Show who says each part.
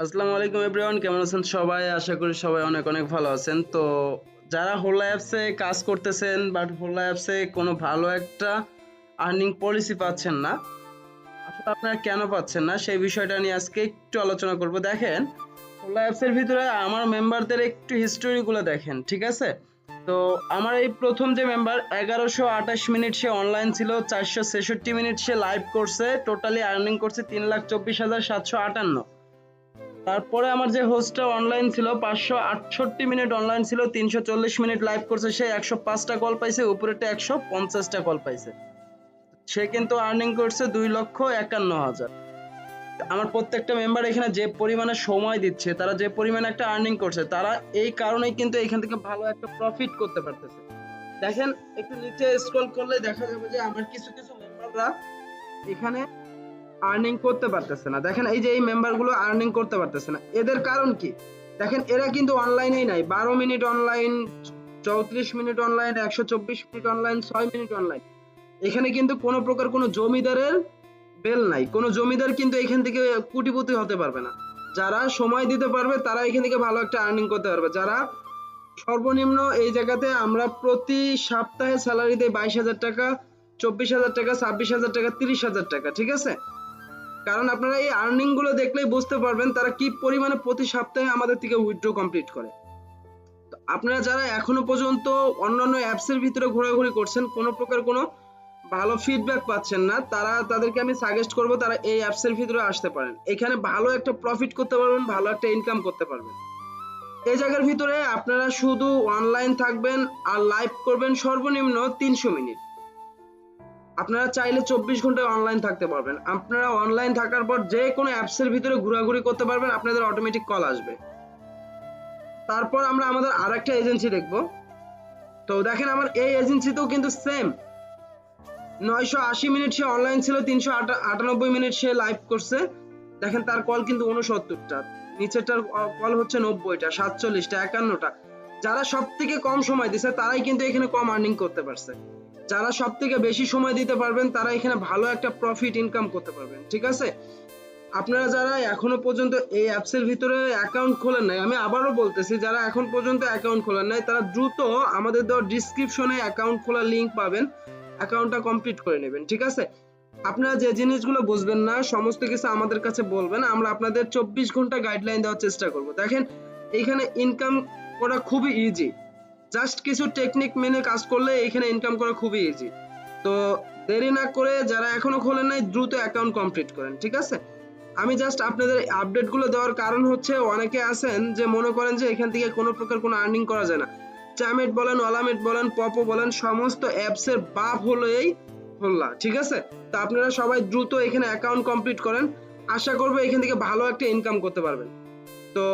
Speaker 1: আসসালামু আলাইকুম এভরিওয়ান, কেমন আছেন সবাই? আশা করি সবাই অনেক অনেক ভালো আছেন। তো যারা হোলা অ্যাপসে কাজ করতেছেন বাট হোলা অ্যাপসে কোনো ভালো একটা আর্নিং পলিসি পাচ্ছেন না, আসলে আপনারা কেন পাচ্ছেন না সেই বিষয়টা নিয়ে আজকে একটু আলোচনা করব। দেখেন, হোলা অ্যাপসের ভিতরে আমার মেম্বারদের একটু হিস্টোরিগুলো দেখেন, ঠিক আছে? তো আমার এই প্রথম যে মেম্বার 1128 মিনিট সে অনলাইন ছিল, 466 মিনিট সে লাইভ করছে, টোটালি আর্নিং করছে 3,24,758। তারপরে আমার যে হোস্টটা অনলাইন ছিল 568 মিনিট অনলাইন ছিল, 340 মিনিট লাইভ করছে, সে 105টা কল পাইছে, উপরেটা 150টা কল পাইছে। সে কিন্তু আর্নিং করছে 2,51,000। আমার প্রত্যেকটা মেম্বার এখানে যে পরিমাণে সময় দিচ্ছে, তারা যে পরিমাণে একটা আর্নিং করছে, তারা এই কারণেই কিন্তু এখান থেকে ভালো একটা প্রফিট করতে পারতেছে। দেখেন, একটু নিচে স্ক্রল করলে দেখা যাবে যে আমার কিছু কিছু মেম্বাররা এখানে আর্নিং করতে পারতেছে না। দেখেন, এই যে এই মেম্বারগুলো আর্নিং করতে পারতেছে না, এদের কারণ কি? দেখেন, এরা কিন্তু অনলাইনেই নাই। 12 minute online, 34 minute online, 124 minute online, 6 minute online. এখানে কিন্তু কোনো প্রকার কোনো জমিদারের বেল নাই। কোনো জমিদার কিন্তু এখান থেকে কোটিপতি হতে পারবে না। যারা সময় দিতে পারবে তারা এখান থেকে ভালো একটা আর্নিং করতে পারবে। যারা সর্বনিম্ন এই জায়গাতে আমরা প্রতি সপ্তাহে স্যালারি দেই 22,000 টাকা, 24,000 টাকা, 26,000 টাকা, 30,000 টাকা, ঠিক আছে? কারণ আপনারা এই আর্নিং গুলো দেখলেই বুঝতে পারবেন তারা কি পরিমাণে প্রতি সপ্তাহে আমাদের থেকে উইথড্র কমপ্লিট করে। তো আপনারা যারা এখনো পর্যন্ত অন্যান্য অ্যাপস এর ভিতরে ঘোরাঘুরি করছেন, কোনো প্রকার কোনো ভালো ফিডব্যাক পাচ্ছেন না, তাদেরকে আমি সাজেস্ট করব তারা এই অ্যাপস এর ভিতরে আসতে পারেন। এখানে ভালো একটা প্রফিট করতে পারবেন, ভালো একটা ইনকাম করতে পারবেন। এই জায়গার ভিতরে আপনারা শুধু অনলাইন থাকবেন আর লাইভ করবেন সর্বনিম্ন 300 মিনিট। আপনারা চাইলে 24 ঘন্টা অনলাইন থাকতে পারবেন। আপনারা অনলাইন থাকার পর যে কোনো অ্যাপস এর ভিতরে ঘোরাঘুরি করতে পারবেন, আপনাদের অটোমেটিক কল আসবে। তারপর আমরা আমাদের আরেকটা এজেন্সি দেখব। তো দেখেন, আমার এই এজেন্সিতেও কিন্তু সেম 980 মিনিট সে অনলাইন ছিল, 398 মিনিট সে লাইভ করছে। দেখেন, তার কল কিন্তু 69টা, নিচেরটার কল হচ্ছে 90টা, 47টা, 51টা। যারা সব থেকে কম সময় দিছে তারাই কিন্তু এখানে কম আর্নিং করতে পারছে। যারা সব থেকে বেশি সময় দিতে পারবেন তারা এখানে ভালো একটা প্রফিট ইনকাম করতে পারবেন, ঠিক আছে? আপনারা যারা এখনো পর্যন্ত এই অ্যাপস এর ভিতরে অ্যাকাউন্ট খোলেন নাই, আমি আবারও বলতেছি, যারা এখন পর্যন্ত অ্যাকাউন্ট খোলেন নাই তারা দ্রুত আমাদের দেওয়া ডিসক্রিপশনে অ্যাকাউন্ট খোলার লিংক পাবেন, অ্যাকাউন্টটা কমপ্লিট করে নেবেন, ঠিক আছে? আপনারা যে জিনিসগুলো বুঝবেন না সমস্ত কিছু আমাদের কাছে বলবেন, আমরা আপনাদের 24 ঘন্টা গাইডলাইন দেওয়ার চেষ্টা করব। দেখেন, এইখানে ইনকাম করা খুবই ইজি, জাস্ট কিছু টেকনিক মেনে কাজ করলে এখানে ইনকাম করা খুবই ইজি। তো দেরি না করে যারা এখনো খোলেন নাই দ্রুত অ্যাকাউন্ট কমপ্লিট করেন, ঠিক আছে? আমি জাস্ট আপনাদের আপডেট গুলো দেওয়ার কারণ হচ্ছে অনেকে আছেন যে মনে করেন যে এখান থেকে কোনো প্রকার কোনো আর্নিং করা যায় না। চামেট বলেন, ওলামেট বলেন, পপো বলেন, সমস্ত অ্যাপস এর বাপ হলো এই হোল্লা, ঠিক আছে? তো আপনারা সবাই দ্রুত এখানে অ্যাকাউন্ট কমপ্লিট করেন, আশা করবো এখান থেকে ভালো একটা ইনকাম করতে পারবেন। তো